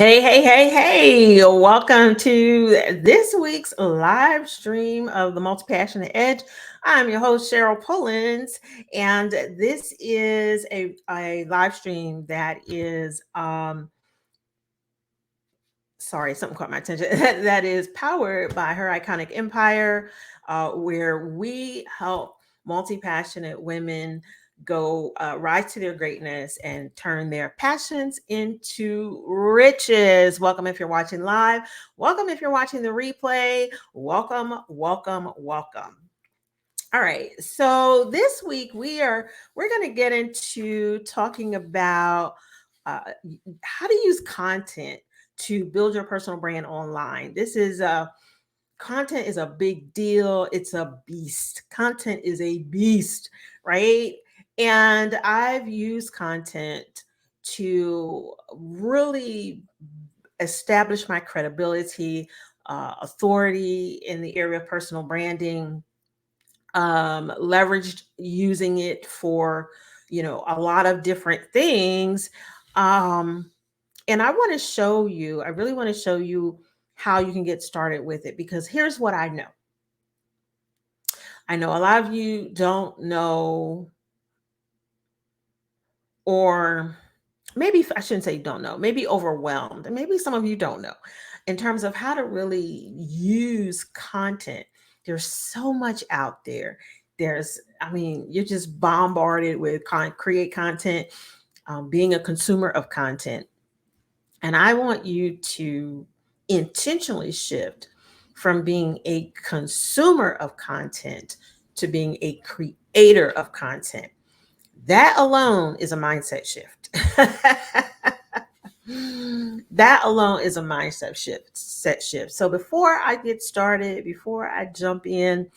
Hey. Welcome to this week's live stream of the Multi Passionate Edge. I'm your host, Cheryl Pullins, and this is a live stream that is, sorry, something caught my attention, that is powered by Her Iconic Empire, where we help multi passionate women go rise to their greatness and turn their passions into riches. Welcome if you're watching live. Welcome if you're watching the replay. Welcome. All right. So this week we're going to get into talking about uh, how to use content to build your personal brand online. This is content is a big deal. It's a beast. Content is a beast, right? And I've used content to really establish my credibility, authority in the area of personal branding, leveraged using it for, a lot of different things. Um, and I really want to show you how you can get started with it because here's what I know. I know a lot of you don't know, or maybe I shouldn't say don't know, maybe overwhelmed, and maybe some of you don't know in terms of how to really use content. There's so much out there. You're just bombarded with create content, being a consumer of content. And I want you to intentionally shift from being a consumer of content to being a creator of content. That alone is a mindset shift. That alone is a mindset shift. So before I get started, before I jump in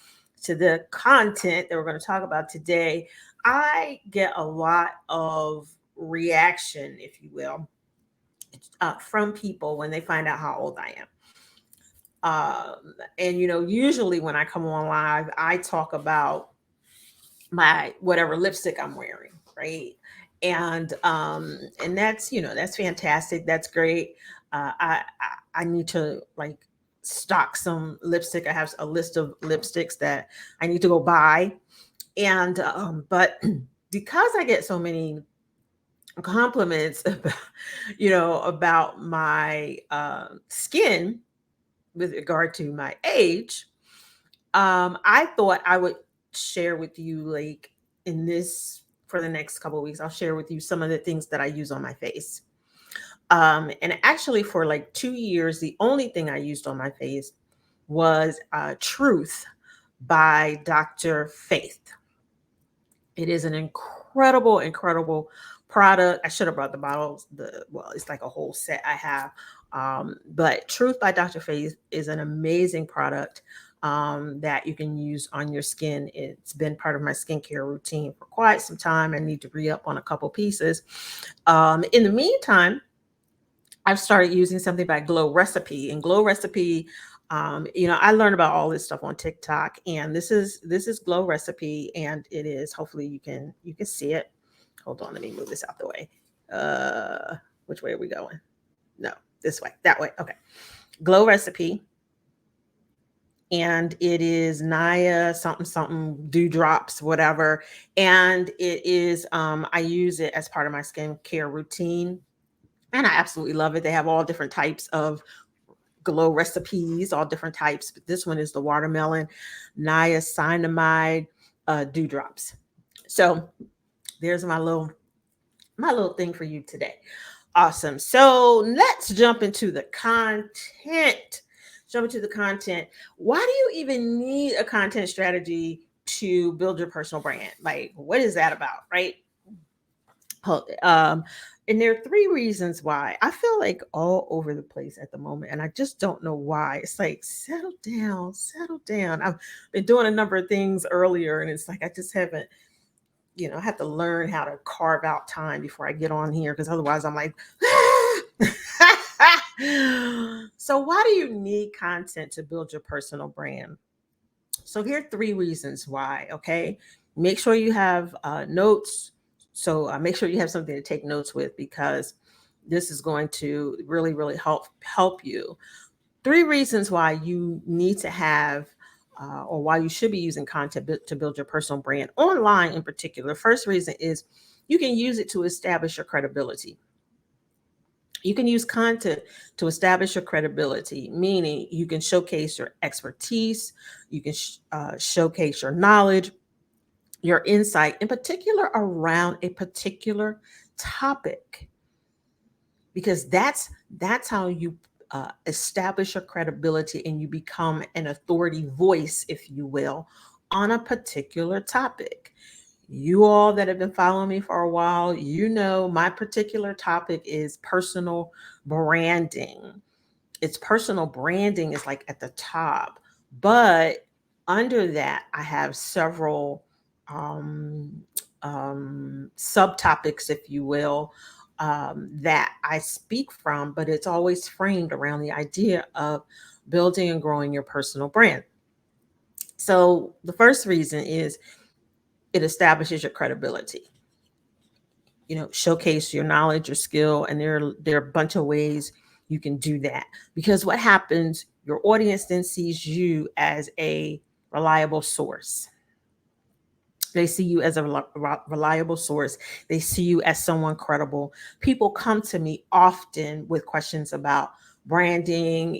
to the content that we're going to talk about today, I get a lot of reaction, if you will, from people when they find out how old I am. And usually when I come on live, I talk about my whatever lipstick I'm wearing, right? And that's fantastic. That's great. I need to like stock some lipstick. I have a list of lipsticks that I need to go buy. And but because I get so many compliments about, about my skin with regard to my age, I thought I would share with you, like, in this for the next couple of weeks, I'll share with you some of the things that I use on my face. And actually, for like 2 years, the only thing I used on my face was Truth by Dr. Faith. It is an incredible product. I should have brought the bottles. It's like a whole set I have. But Truth by Dr. Faith is an amazing product that you can use on your skin. It's been part of my skincare routine for quite some time. I need to re-up on a couple pieces. In the meantime, I've started using something by Glow Recipe. And Glow Recipe, I learned about all this stuff on TikTok, and this is Glow Recipe, and it is, hopefully you can see it. Hold on, let me move this out the way. Which way are we going? No, this way, that way. Okay. Glow Recipe, and it is Naya something dewdrops, whatever. And it is, I use it as part of my skincare routine, and I absolutely love it. They have all different types of Glow recipes, all different types, but this one is the watermelon niacinamide dewdrops. So there's my little thing for you today. Awesome. So let's jump into the content. Why do you even need a content strategy to build your personal brand? Like, what is that about, right? And there are three reasons why. I feel like all over the place at the moment, and I just don't know why. It's like, settle down, settle down. I've been doing a number of things earlier, and it's like I just haven't, I have to learn how to carve out time before I get on here, because otherwise I'm like, so why do you need content to build your personal brand? So here are three reasons why. Okay, make sure you have notes. So make sure you have something to take notes with, because This is going to really, really help you. Three reasons why you need to have or why you should be using content to build your personal brand online in particular. First reason is you can use it to establish your credibility. You can use content to establish your credibility, meaning you can showcase your expertise, you can showcase your knowledge, your insight, in particular around a particular topic, because that's how you establish your credibility and you become an authority voice, if you will, on a particular topic. You all that have been following me for a while, you know my particular topic is personal branding. It's personal branding is like at the top, but under that I have several um, subtopics, if you will, that I speak from, but it's always framed around the idea of building and growing your personal brand. So the first reason is it establishes your credibility. Showcase your knowledge, your skill, and there are a bunch of ways you can do that. Because what happens, your audience then sees you as a reliable source. They see you as a reliable source. They see you as someone credible. People come to me often with questions about branding.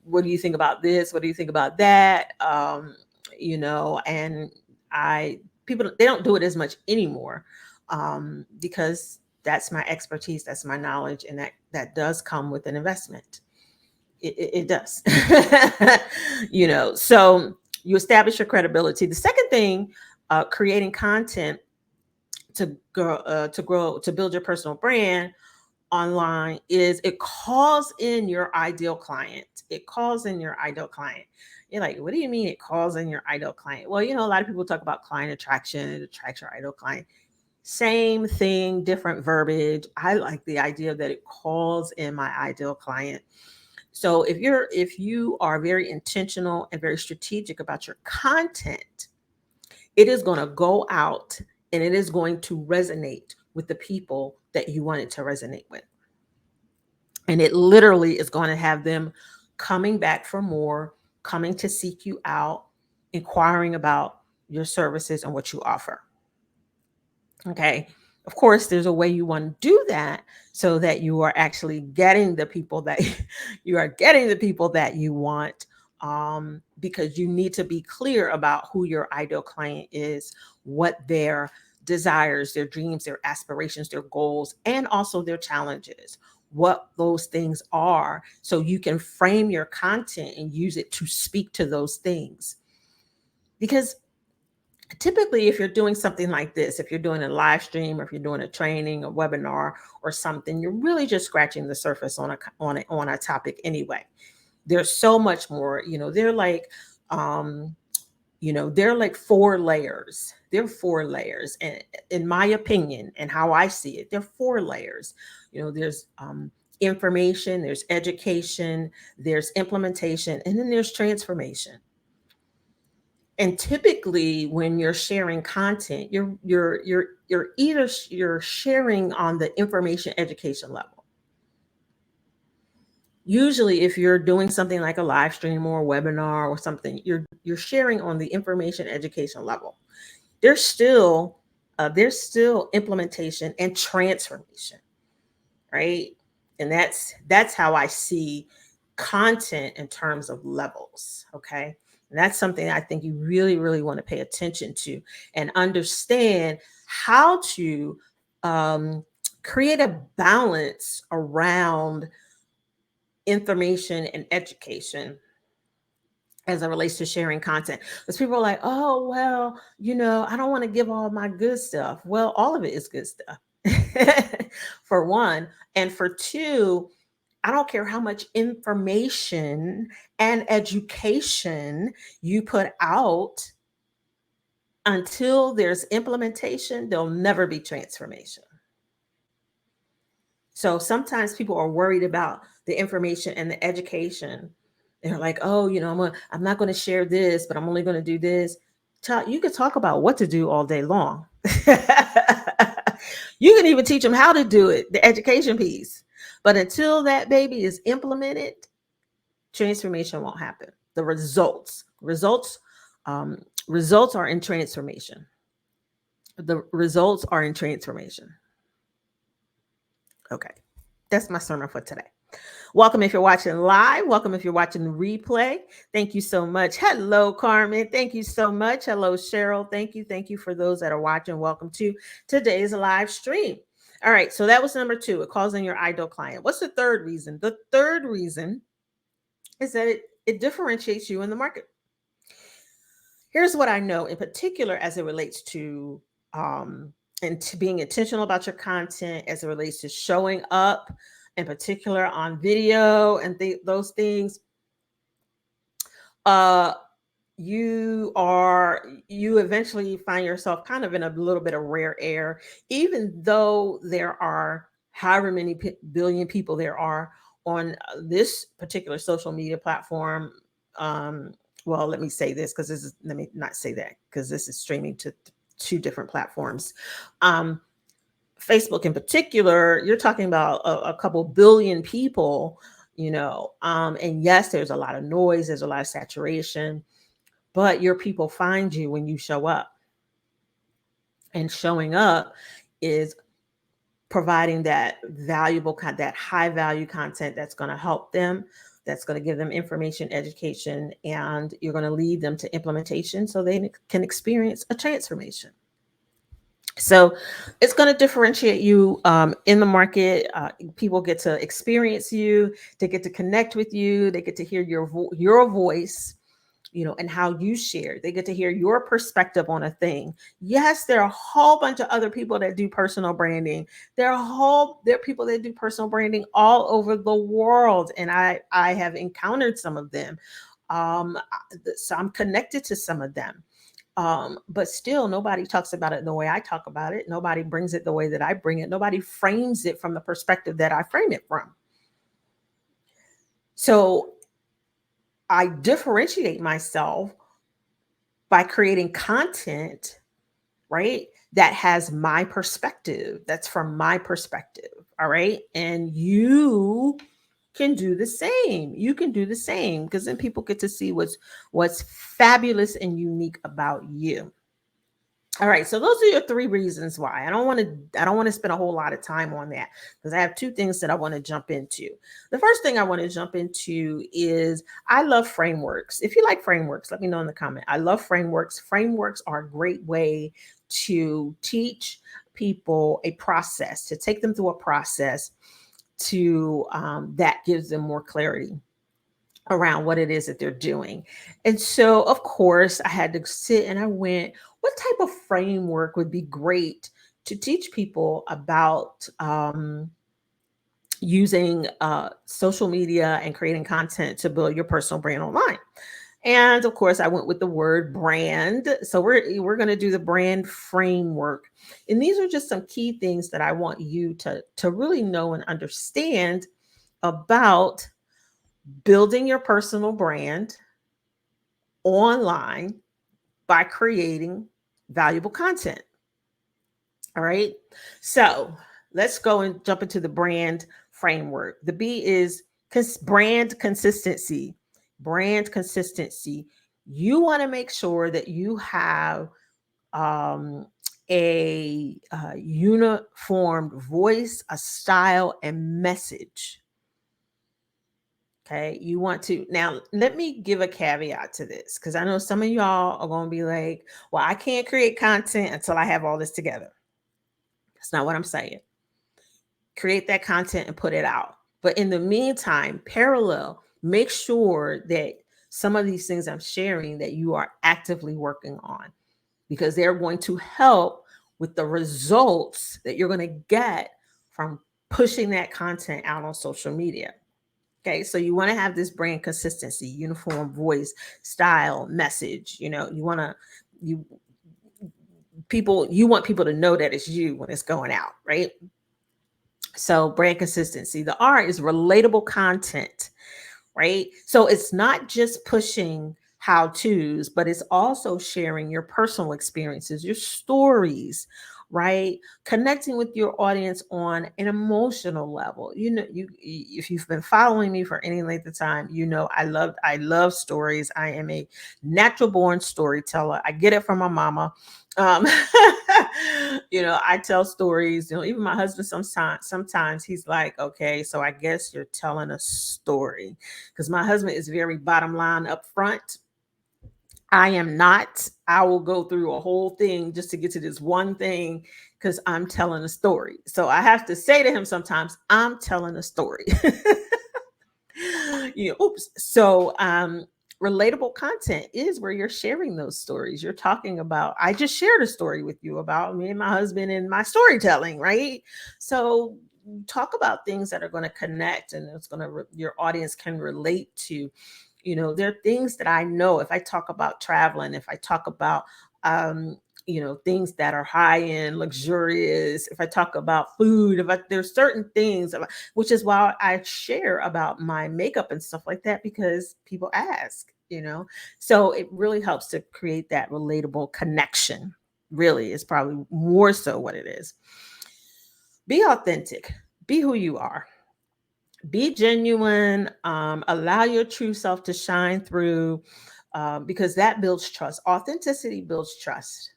What do you think about this? What do you think about that? And I people they don't do it as much anymore, because that's my expertise, that's my knowledge, and that does come with an investment. It does. So you establish your credibility. The second thing, creating content to build your personal brand online, is it calls in your ideal client. It calls in your ideal client. You're like, what do you mean it calls in your ideal client? Well, a lot of people talk about client attraction. It attracts your ideal client. Same thing, different verbiage. I like the idea that it calls in my ideal client. So if you are very intentional and very strategic about your content, it is going to go out and it is going to resonate with the people that you want it to resonate with. And it literally is going to have them coming back for more, coming to seek you out, inquiring about your services and what you offer. Okay. Of course, there's a way you want to do that so that you are actually getting the people that you want, because you need to be clear about who your ideal client is, what their desires, their dreams, their aspirations, their goals, and also their challenges, what those things are, so you can frame your content and use it to speak to those things. Because typically, if you're doing something like this, if you're doing a live stream, or if you're doing a training, a webinar, or something, you're really just scratching the surface on a topic anyway. There's so much more. They're like four layers. They're four layers, and in my opinion, and how I see it, they're four layers. There's information, there's education, there's implementation, and then there's transformation. And typically when you're sharing content, you're sharing on the information education level. Usually if you're doing something like a live stream or a webinar or something, you're sharing on the information education level. There's still implementation and transformation, right? And that's how I see content in terms of levels. Okay. And that's something I think you really, really want to pay attention to and understand how to create a balance around information and education as it relates to sharing content. Because people are like, oh, well, I don't want to give all my good stuff. Well, all of it is good stuff, for one. And for two, I don't care how much information and education you put out, until there's implementation, there'll never be transformation. So sometimes people are worried about the information and the education. They're like, oh, I'm not going to share this, but I'm only going to do this. You could talk about what to do all day long. You can even teach them how to do it, the education piece. But until that baby is implemented, transformation won't happen. The results are in transformation. The results are in transformation. Okay, that's my sermon for today. Welcome if you're watching live. Welcome if you're watching the replay. Thank you so much. Hello, Carmen. Thank you so much. Hello, Cheryl. Thank you. Thank you for those that are watching. Welcome to today's live stream. All right, so that was number 2. It calls in your ideal client. What's the third reason? The third reason is that it differentiates you in the market. Here's what I know in particular as it relates to and to being intentional about your content, as it relates to showing up in particular on video and those things. You eventually find yourself kind of in a little bit of rare air, even though there are however many billion people there are on this particular social media platform. Well, let me say this because let me not say that because this is streaming to 2 different platforms. Facebook in particular, you're talking about a couple billion people, and yes, there's a lot of noise, there's a lot of saturation, but your people find you when you show up. And showing up is providing that valuable, that high value content that's going to help them, that's going to give them information, education, and you're going to lead them to implementation so they can experience a transformation. So it's going to differentiate you in the market. People get to experience you, they get to connect with you, they get to hear your voice, and how you share. They get to hear your perspective on a thing. Yes, there are a whole bunch of other people that do personal branding. There are people that do personal branding all over the world, and I have encountered some of them. So I'm connected to some of them. But still, nobody talks about it the way I talk about it. Nobody brings it the way that I bring it. Nobody frames it from the perspective that I frame it from. So I differentiate myself by creating content, right, that has my perspective, that's from my perspective. All right. And you can do the same. You can do the same because then people get to see what's fabulous and unique about you. All right, so those are your 3 reasons why. I don't want to spend a whole lot of time on that because I have 2 things that I want to jump into. The first thing I want to jump into is I love frameworks. If you like frameworks, let me know in the comment. I love frameworks. Frameworks are a great way to teach people a process, to take them through a process to that gives them more clarity around what it is that they're doing. And so, of course, I had to sit and I went, what type of framework would be great to teach people about using social media and creating content to build your personal brand online? And of course, I went with the word brand. So we're going to do the brand framework. And these are just some key things that I want you to really know and understand about building your personal brand online by creating valuable content. All right. So let's go and jump into the brand framework. The B is brand consistency. Brand consistency. You want to make sure that you have a uniformed voice, a style, and message. Okay, you want to now let me give a caveat to this because I know some of y'all are going to be like, well, I can't create content until I have all this together. That's not what I'm saying. Create that content and put it out. But in the meantime, parallel, make sure that some of these things I'm sharing that you are actively working on because they're going to help with the results that you're going to get from pushing that content out on social media. Okay, so you want to have this brand consistency, uniform voice, style, message. You want people to know that it's you when it's going out, right? So brand consistency. The R is relatable content, right? So it's not just pushing how-tos, but it's also sharing your personal experiences, your stories, right? Connecting with your audience on an emotional level. If you've been following me for any length of time, I love stories. I am a natural born storyteller. I get it from my mama. Um, I tell stories. Even my husband sometimes he's like, okay, so I guess you're telling a story, because my husband is very bottom line up front. I am not. I will go through a whole thing just to get to this one thing because I'm telling a story. So I have to say to him sometimes, I'm telling a story. Oops. So relatable content is where you're sharing those stories. You're talking about, I just shared a story with you about me and my husband and my storytelling, right? So talk about things that are going to connect, and your audience can relate to. There are things that I know. If I talk about traveling, if I talk about things that are high end, luxurious, if I talk about food, there's certain things, which is why I share about my makeup and stuff like that, because people ask. So it really helps to create that relatable connection. Really, is probably more so what it is. Be authentic, be who you are, be genuine, allow your true self to shine through, because that builds trust. Authenticity builds trust.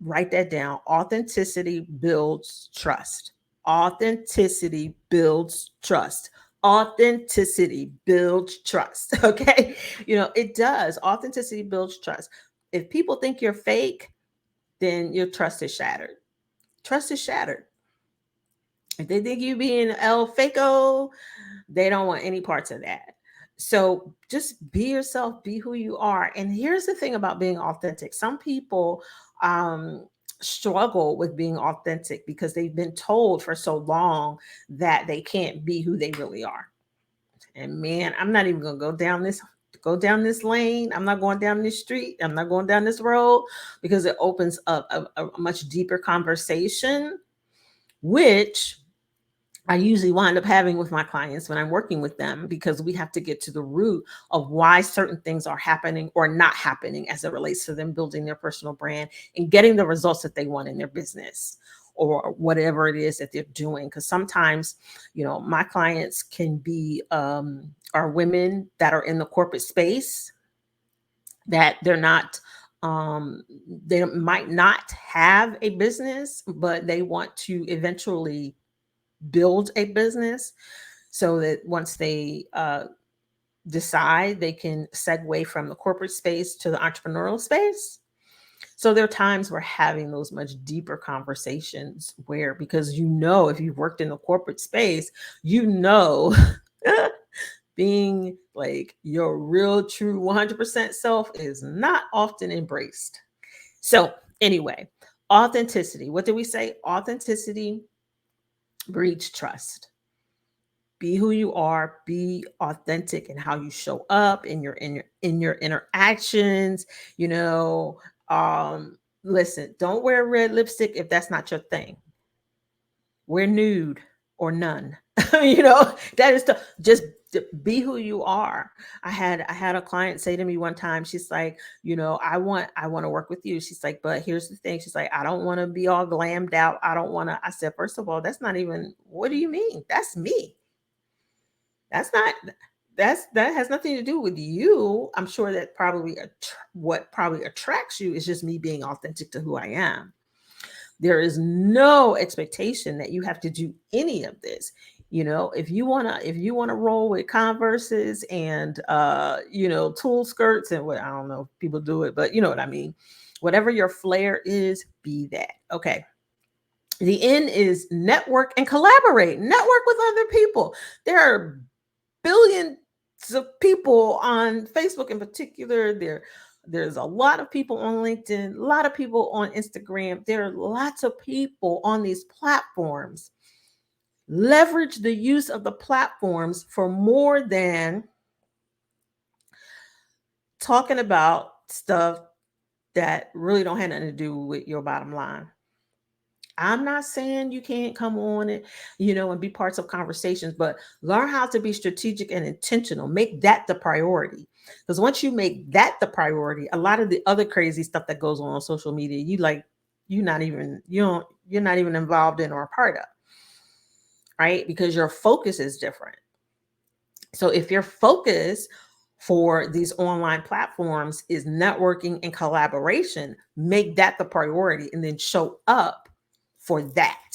Write that down. Authenticity builds trust. Authenticity builds trust. Authenticity builds trust. Okay. It does. Authenticity builds trust. If people think you're fake, then your trust is shattered. Trust is shattered. If they think you being El Faco, they don't want any parts of that. So just be yourself, be who you are. And here's the thing about being authentic. Some people struggle with being authentic because they've been told for so long that they can't be who they really are. And man, I'm not even gonna go down this lane. I'm not going down this street. I'm not going down this road, because it opens up a much deeper conversation, which I usually wind up having with my clients when I'm working with them, because we have to get to the root of why certain things are happening or not happening as it relates to them building their personal brand and getting the results that they want in their business or whatever it is that they're doing. Because sometimes, my clients can be are women that are in the corporate space, that they might not have a business, but they want to eventually build a business, so that once they decide, they can segue from the corporate space to the entrepreneurial space. So there are times we're having those much deeper conversations where, because if you've worked in the corporate space, being like your real true 100% self is not often embraced. So anyway, authenticity. What did we say? Authenticity breeds trust. Be who you are, be authentic in how you show up in your interactions. Listen, don't wear red lipstick if that's not your thing. Wear nude or none. That is just be who you are. I had a client say to me one time, she's like, I want to work with you. She's like, but here's the thing. She's like, I don't want to be all glammed out. I don't want to. I said, first of all, that's not even, what do you mean? That's me. That's not that has nothing to do with you. I'm sure that what probably attracts you is just me being authentic to who I am. There is no expectation that you have to do any of this. If you wanna roll with Converses and tool skirts and what, I don't know if people do it, but you know what I mean. Whatever your flair is, be that. Okay. The end is network and collaborate. Network with other people. There are billions of people on Facebook in particular. There's a lot of people on LinkedIn, a lot of people on Instagram. There are lots of people on these platforms. Leverage the use of the platforms for more than talking about stuff that really don't have nothing to do with your bottom line. I'm not saying you can't come on and be parts of conversations, but learn how to be strategic and intentional. Make that the priority. Because once you make that the priority, a lot of the other crazy stuff that goes on social media, you like, you're not even involved in or a part of, right? Because your focus is different. So if your focus for these online platforms is networking and collaboration, make that the priority and then show up for that.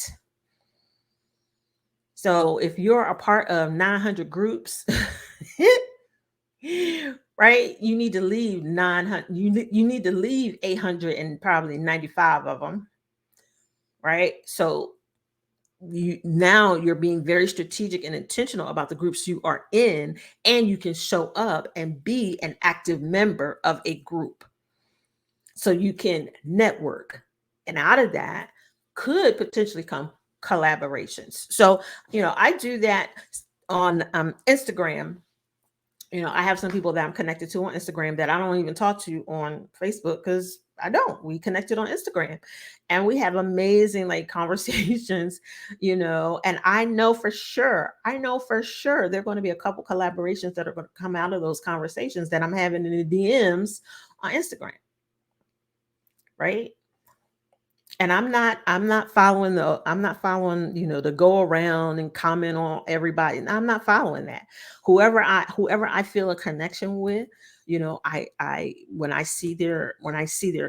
So if you're a part of 900 groups, right, you need to leave 900, you need to leave 800 and probably 95 of them, right? So you're being very strategic and intentional about the groups you are in, and you can show up and be an active member of a group so you can network, and out of that could potentially come collaborations. So I do that on Instagram. I have some people that I'm connected to on Instagram that I don't even talk to on Facebook because I don't. We connected on Instagram and we have amazing like conversations, and I know for sure there are going to be a couple collaborations that are going to come out of those conversations that I'm having in the DMs on Instagram, right? And I'm not following, the go around and comment on everybody. I'm not following that. Whoever I feel a connection with, I when I see their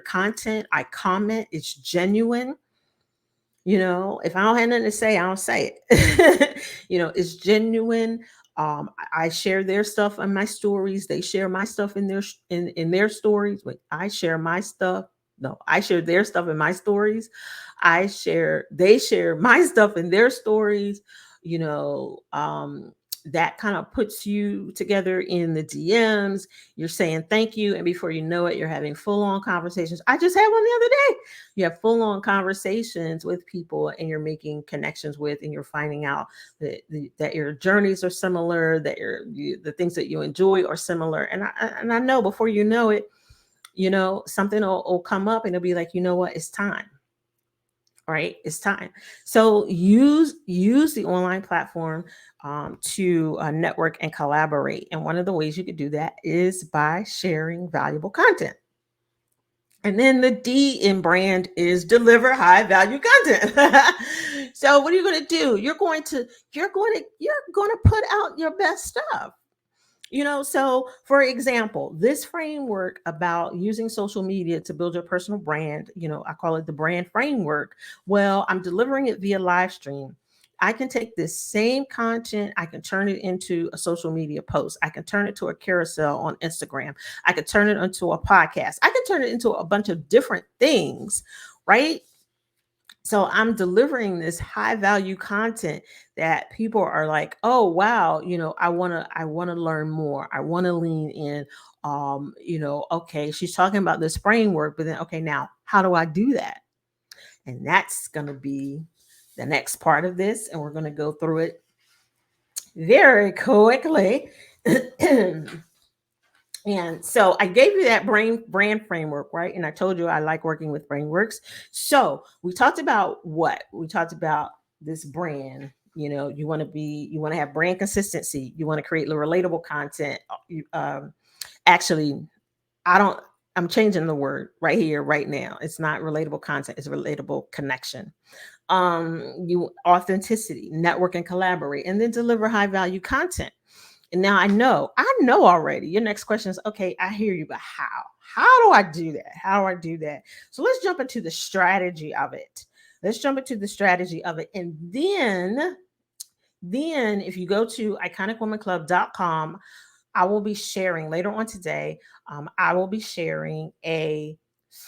content, I comment. It's genuine. If I don't have nothing to say, I don't say it. It's genuine. I share their stuff on my stories. They share my stuff in their stories. Wait, I share my stuff. No, I share their stuff in my stories. They share my stuff in their stories. You know, um, that kind of puts you together in the DMs. You're saying thank you, and before you know it, you're having full on conversations. I just had one the other day. You have full on conversations with people, and you're making connections with, and you're finding out that your journeys are similar, that the things that you enjoy are similar, and I know before you know it, something will come up, and it'll be like, you know what, it's time. Right, it's time. So use the online platform to network and collaborate, and one of the ways you could do that is by sharing valuable content. And then the D in brand is deliver high value content. So what are you going to do? You're going to put out your best stuff. So for example, this framework about using social media to build your personal brand, I call it the brand framework. Well, I'm delivering it via live stream. I can take this same content, I can turn it into a social media post. I can turn it to a carousel on Instagram. I could turn it into a podcast. I can turn it into a bunch of different things, right? So I'm delivering this high value content that people are like, oh wow, I want to learn more. I want to lean in. Okay, she's talking about this framework, but then okay, now how do I do that? And that's going to be the next part of this, and we're going to go through it very quickly. And so I gave you that brand framework, right? And I told you I like working with frameworks. So we talked about what? We talked about this brand. You want to have brand consistency. You want to create relatable content. Actually, I don't, I'm changing the word right here, right now. It's not relatable content, it's relatable connection. You authenticity, network and collaborate, and then deliver high value content. And now I know already. Your next question is, okay, I hear you, but how? How do I do that? How do I do that? So let's jump into the strategy of it. And then if you go to iconicwomanclub.com, I will be sharing later on today. I will be sharing a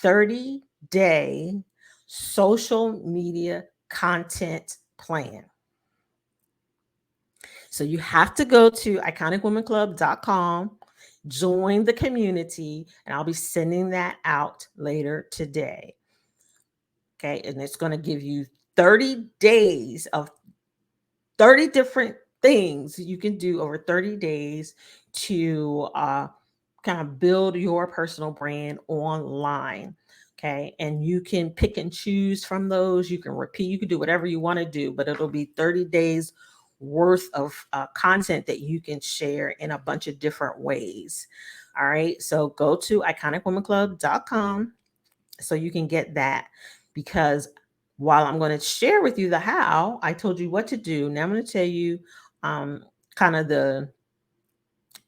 30-day social media content plan. So you have to go to iconicwomanclub.com, join the community, and I'll be sending that out later today. Okay, and it's going to give you 30 days of 30 different things you can do over 30 days to kind of build your personal brand online. Okay, and you can pick and choose from those. You can repeat, you can do whatever you want to do, but it'll be 30 days worth of content that you can share in a bunch of different ways. All right, so go to iconicwomanclub.com so you can get that, because while I'm going to share with you the how, I told you what to do. Now I'm going to tell you um, kind of the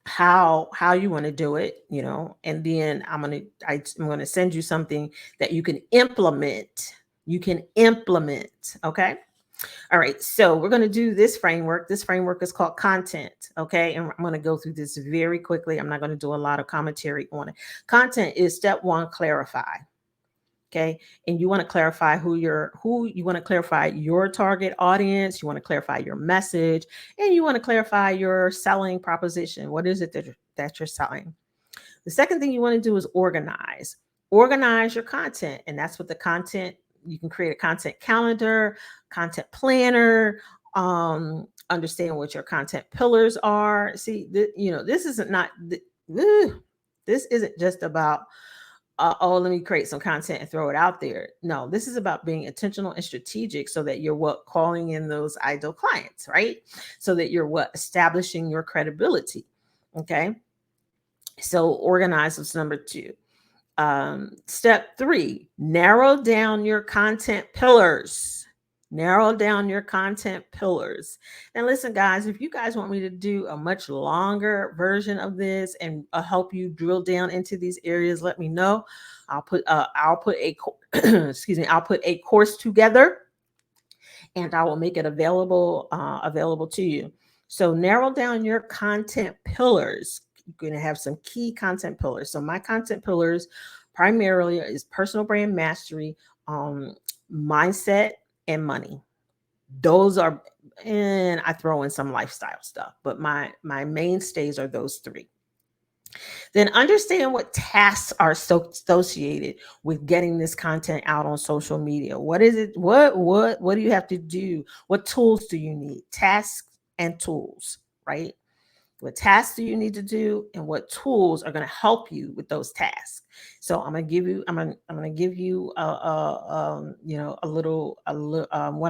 how you want to do it, and then I'm going to send you something that you can implement. You can implement, okay? All right, so we're going to do this framework. This framework is called content, okay? And I'm going to go through this very quickly. I'm not going to do a lot of commentary on it. Content is step 1, clarify. Okay. And you want to clarify who you want to clarify your target audience. You want to clarify your message, and you want to clarify your selling proposition. What is it that you're selling? The second thing you want to do is organize your content. And that's what the content, you can create a content calendar, content planner, understand what your content pillars are. See, this isn't not, this isn't just about oh, let me create some content and throw it out there. No, this is about being intentional and strategic so that you're calling in those ideal clients, right? So that you're establishing your credibility. Okay. So organize is number 2. Step 3, narrow down your content pillars. Narrow down your content pillars. And listen, guys, if you guys want me to do a much longer version of this and help you drill down into these areas, let me know. I'll put a excuse me, I'll put a course together, and I will make it available to you. So narrow down your content pillars. You're going to have some key content pillars. So my content pillars primarily is personal brand mastery, mindset, and money. Those are, and I throw in some lifestyle stuff, but my mainstays are those 3. Then understand what tasks are associated with getting this content out on social media. What is it? What do you have to do? What tools do you need? Tasks and tools, right? What tasks do you need to do, and what tools are going to help you with those tasks? So I'm going to give you, one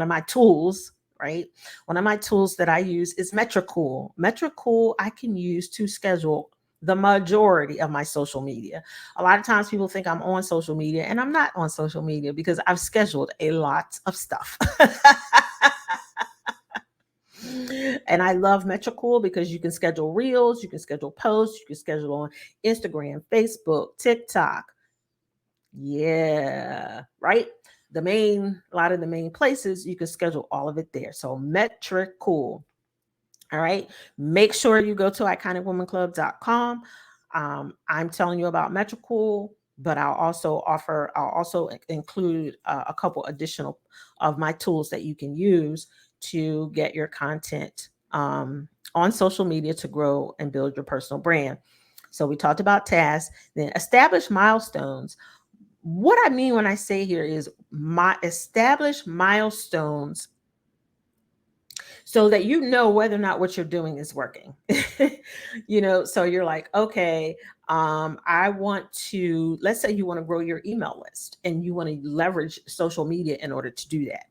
of my tools, right? One of my tools that I use is Metricool. Metricool I can use to schedule the majority of my social media. A lot of times people think I'm on social media, and I'm not on social media because I've scheduled a lot of stuff. And I love Metricool because you can schedule reels, you can schedule posts, you can schedule on Instagram, Facebook, TikTok. Yeah, right. A lot of the main places, you can schedule all of it there. So Metricool. All right. Make sure you go to iconicwomanclub.com. I'm telling you about Metricool, but I'll also include a couple additional of my tools that you can use to get your content on social media to grow and build your personal brand. So we talked about tasks, then establish milestones. What I mean when I say here is establish milestones so that you know whether or not what you're doing is working. So you're like, okay, I want to, let's say you want to grow your email list and you want to leverage social media in order to do that.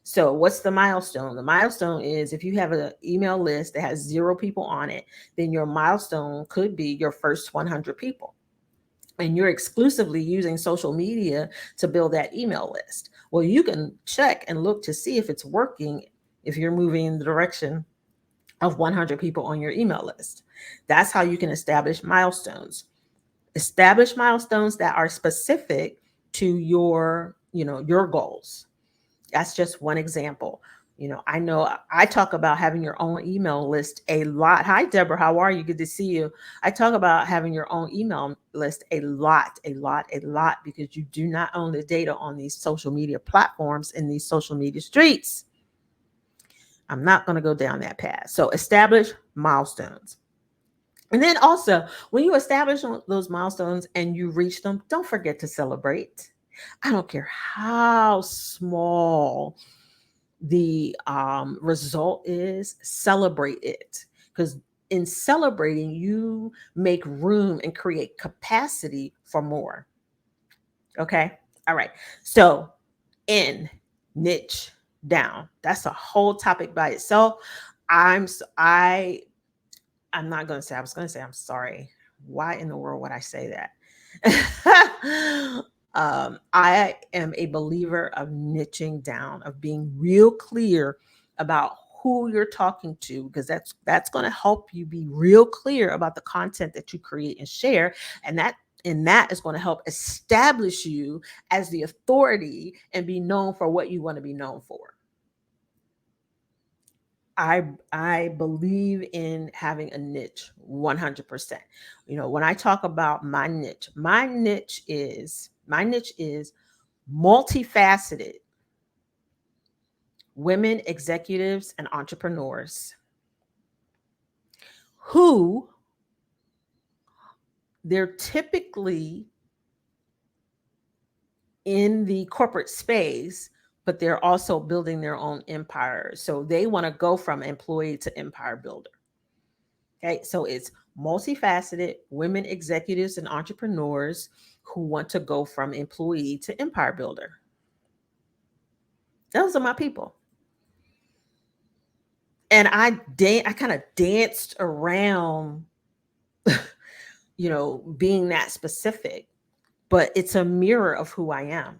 So what's the milestone? The milestone is if you have an email list that has 0 people on it, then your milestone could be your first 100 people. And you're exclusively using social media to build that email list. Well, you can check and look to see if it's working if you're moving in the direction of 100 people on your email list. That's how you can establish milestones. Establish milestones that are specific to your goals. That's just one example. I know I talk about having your own email list a lot. Hi, Deborah. How are you? Good to see you. I talk about having your own email list a lot, because you do not own the data on these social media platforms and these social media streets. I'm not going to go down that path. So establish milestones. And then also, when you establish those milestones and you reach them, don't forget to celebrate. I don't care how small the result is, celebrate it, because in celebrating you make room and create capacity for more. Okay. All right. So in, niche, down, that's a whole topic by itself. I'm not going to say, I was going to say I'm sorry. Why in the world would I say that? I am a believer of niching down, of being real clear about who you're talking to, because that's going to help you be real clear about the content that you create and share, and that is going to help establish you as the authority and be known for what you want to be known for. I believe in having a niche 100%. When I talk about my niche is multifaceted women executives and entrepreneurs who they're typically in the corporate space, but they're also building their own empire. So they want to go from employee to empire builder. Okay, so it's multifaceted women executives and entrepreneurs who want to go from employee to empire builder. Those are my people. And I kind of danced around, being that specific, but it's a mirror of who I am.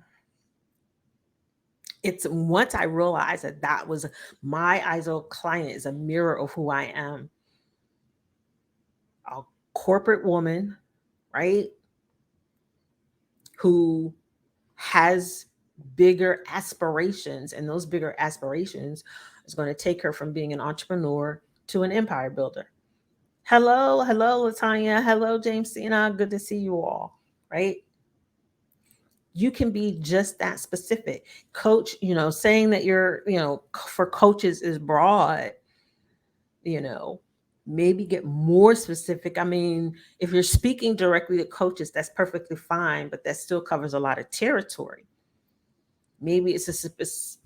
It's once I realized that was my ideal client is a mirror of who I am, a corporate woman, right? Who has bigger aspirations, and those bigger aspirations is going to take her from being an entrepreneur to an empire builder. Hello, Latanya. Hello, James Cena. Good to see you all. Right? You can be just that specific. Coach, saying that you're, for coaches is broad, maybe get more specific. I mean, if you're speaking directly to coaches, that's perfectly fine, but that still covers a lot of territory. Maybe it's a specific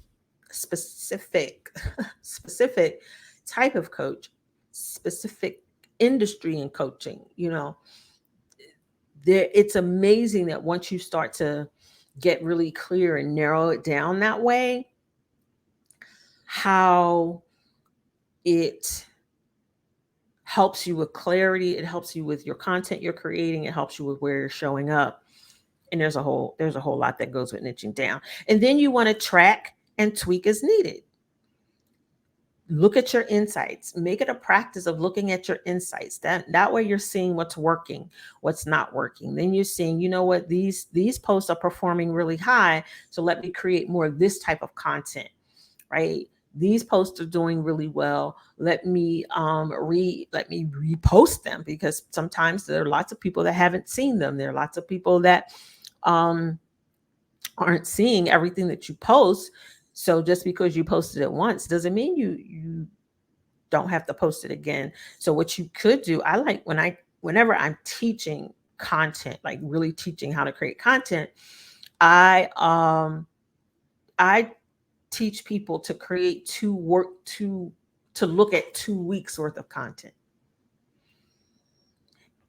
specific type of coach, specific industry in coaching. It's amazing that once you start to get really clear and narrow it down that way, how it helps you with clarity, it helps you with your content you're creating, it helps you with where you're showing up. And there's a whole lot that goes with niching down. And then you want to track and tweak as needed. Look at your insights. Make it a practice of looking at your insights. That way you're seeing what's working, what's not working. Then you're seeing, what, these posts are performing really high, so let me create more of this type of content, right? These posts are doing really well. Let me repost them, because sometimes there are lots of people that haven't seen them. There are lots of people that aren't seeing everything that you post. So just because you posted it once doesn't mean you don't have to post it again. So what you could do, I like whenever I'm teaching content, like really teaching how to create content, I teach people to create to look at 2 weeks worth of content.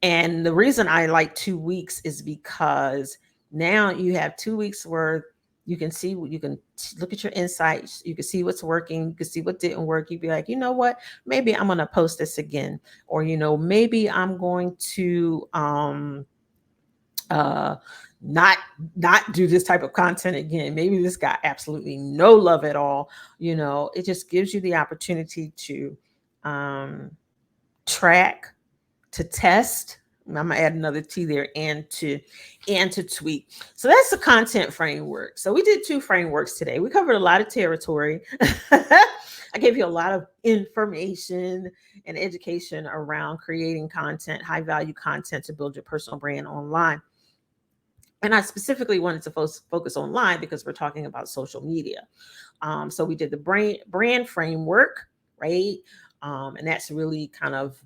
And the reason I like 2 weeks is because now you have 2 weeks worth. You can look at your insights. You can see what's working. You can see what didn't work. You'd be like, you know what? Maybe I'm going to post this again. Or, maybe I'm going to not do this type of content again. Maybe this got absolutely no love at all. It just gives you the opportunity to track, to test. I'm gonna add another T there, and to tweak. So that's the content framework. So we did 2 frameworks today. We covered a lot of territory. I gave you a lot of information and education around creating content, high value content to build your personal brand online. And I specifically wanted to focus online because we're talking about social media. So we did the brand framework, right? And that's really kind of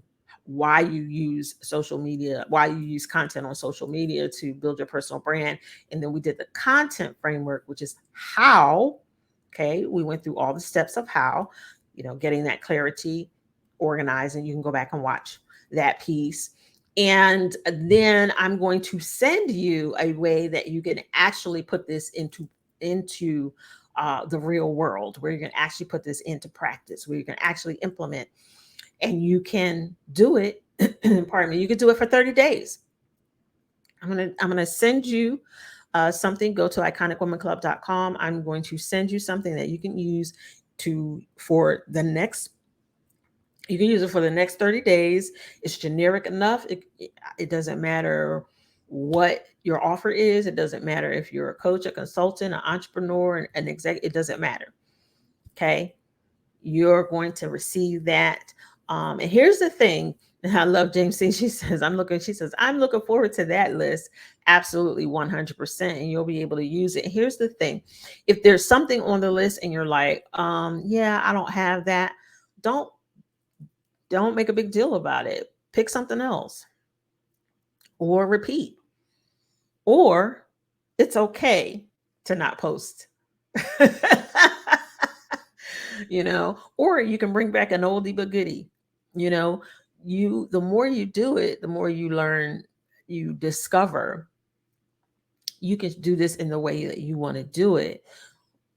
why you use social media, why you use content on social media to build your personal brand. And then we did the content framework, which is how. Okay, we went through all the steps of how, getting that clarity, organizing. You can go back and watch that piece. And then I'm going to send you a way that you can actually put this into the real world, where you can actually put this into practice, where you can actually implement, and you can do it. Pardon me. You can do it for 30 days. I'm gonna send you something, go to iconicwomanclub.com. I'm going to send you something that you can use for the next you can use it for the next 30 days. It's generic enough. It doesn't matter what your offer is. It doesn't matter if you're a coach, a consultant, an entrepreneur, an exec. It doesn't matter. Okay. You're going to receive that. And here's the thing. I love James C. She says, I'm looking forward to that list. Absolutely 100%. And you'll be able to use it. Here's the thing. If there's something on the list and you're like, yeah, I don't have that. Don't make a big deal about it. Pick something else or repeat. Or it's okay to not post. Or you can bring back an oldie but goodie. The more you do it, the more you learn, you discover you can do this in the way that you want to do it.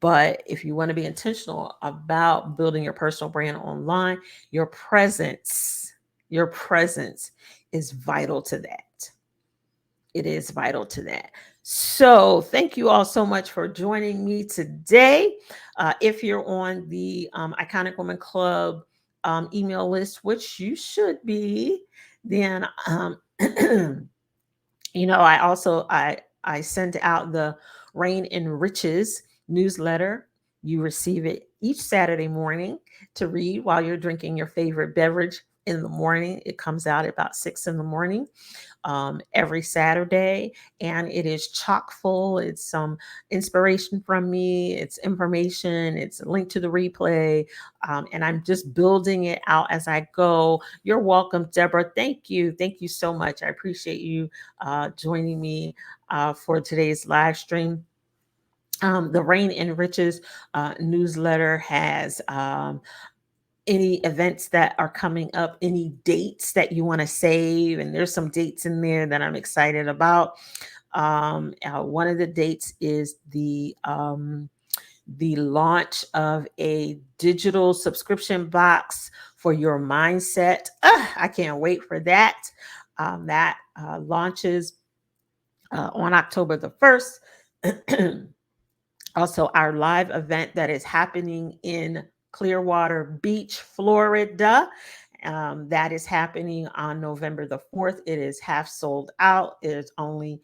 But if you want to be intentional about building your personal brand online, your presence is vital to that. It is vital to that. So thank you all so much for joining me today. If you're on the Iconic Woman Club email list, which you should be, then I send out the Rain and Riches newsletter. You receive it each Saturday morning to read while you're drinking your favorite beverage in the morning. It comes out at about 6 in the morning every Saturday, and it is chock full. It's some inspiration from me, it's information, it's a link to the replay, and I'm just building it out as I go. You're welcome, Deborah. Thank you so much. I appreciate you joining me for today's live stream. The Rain and Riches newsletter has any events that are coming up, any dates that you want to save, and there's some dates in there that I'm excited about. One of the dates is the launch of a digital subscription box for your mindset. I can't wait for that. That launches on October the 1st. Also, our live event that is happening in Clearwater Beach, Florida. That is happening on November the 4th. It is half sold out. There's only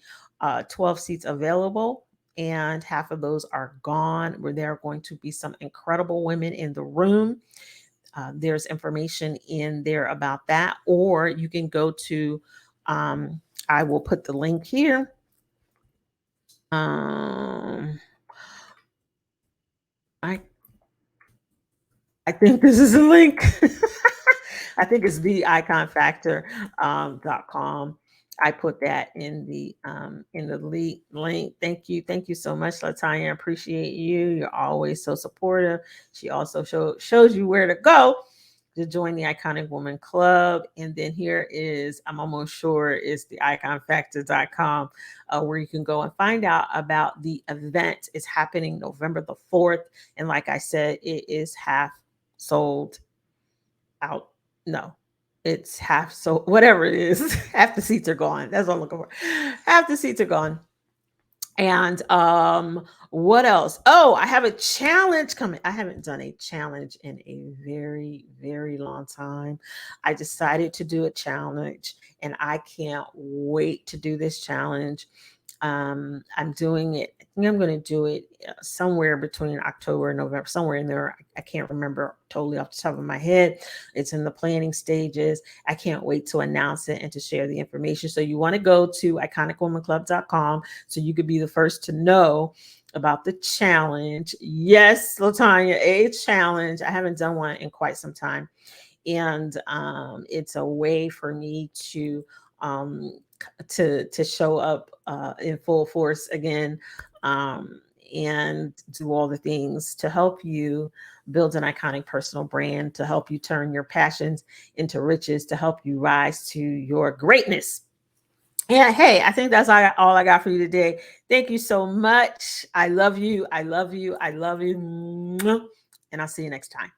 12 seats available, and half of those are gone. Where there are going to be some incredible women in the room. There's information in there about that, or you can go to, I will put the link here. I think this is a link. I think it's theiconfactor.com. I put that in the link. Thank you so much, Latanya. I appreciate you. You're always so supportive. She also shows you where to go to join the Iconic Woman Club. And then here is, I'm almost sure it's the iconfactor.com, where you can go and find out about the event. It's happening November the 4th. And like I said, it is half sold out. No, it's half sold, whatever it is. Half the seats are gone. That's what I'm looking for. Half the seats are gone. And what else? Oh, I have a challenge coming. I haven't done a challenge in a very, very long time. I decided to do a challenge, and I can't wait to do this challenge. I'm doing it. I think I'm going to do it somewhere between October and November, somewhere in there. I can't remember totally off the top of my head. It's in the planning stages. I can't wait to announce it and to share the information. So you want to go to iconicwomanclub.com so you could be the first to know about the challenge. Yes, Latanya, a challenge. I haven't done one in quite some time. And it's a way for me to show up in full force again, and do all the things to help you build an iconic personal brand, to help you turn your passions into riches, to help you rise to your greatness. And hey, I think that's all I got for you today. Thank you so much. I love you. I love you. I love you. And I'll see you next time.